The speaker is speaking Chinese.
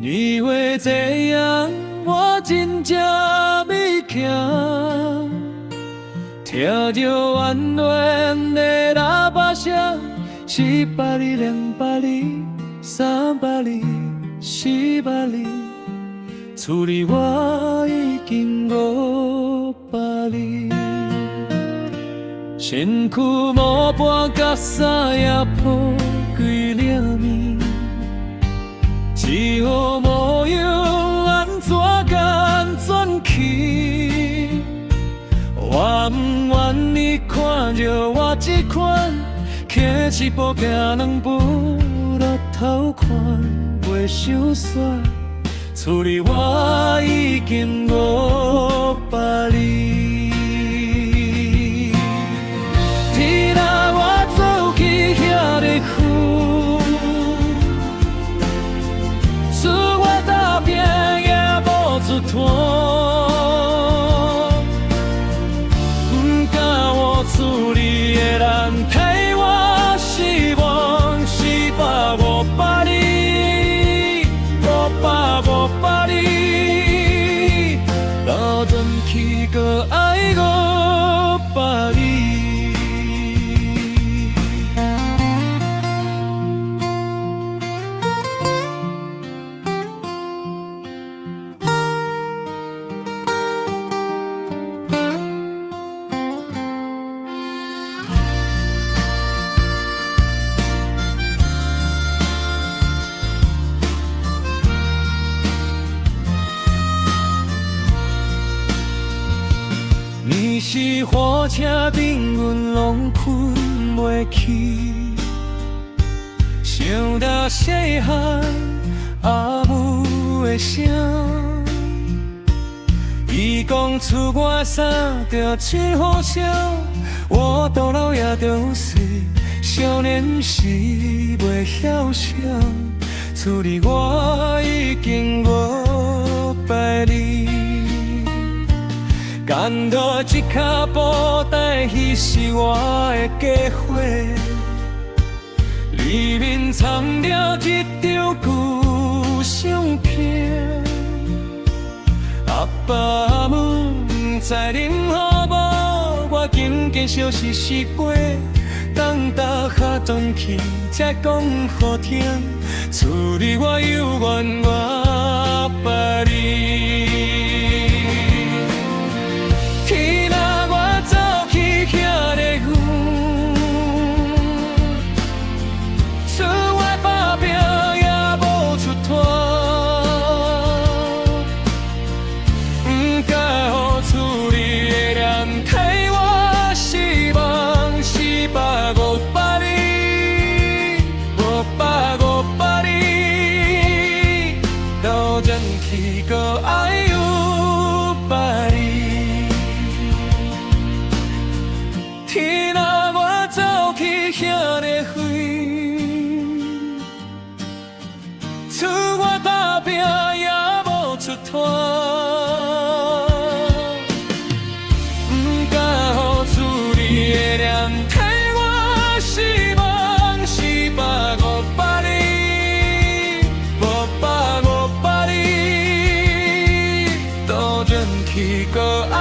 年月这样，我真正要行。听着远远的喇叭声，100里、200里、300里、400里，厝里我已经500里。身躯毛半甲衫也破规领面，只好模样安怎敢转去？我不愿你看着我这款，骑一步行两步，落头看袂伤煞。厝里我已经500里，天啊，我走去遐个远，厝我打拼也无出团。厝里的人替我失望，400、500里，500里，留转去搁爱500里。你是火车顶，阮拢困袂去。想到细汉阿母的声，伊讲出我衫着穿好少，我到老也着细。少年时袂晓想，厝里我已经500里。干到一脚布袋，迄是我的家伙，里面藏了一张旧相片。阿爸阿母不知恁好无，我紧紧消失4月，等大下转去才讲好听。厝里我犹原500里。天啊，我走去遐个远，厝外打拼也无出团，不敢予厝里的人替我失望，400、500里，500里，留转去搁爱500里。天啊，我走去遐个远，厝我打拼也无出团，不敢予厝里的人替我失望，400、500里，500里，倒转去搁爱。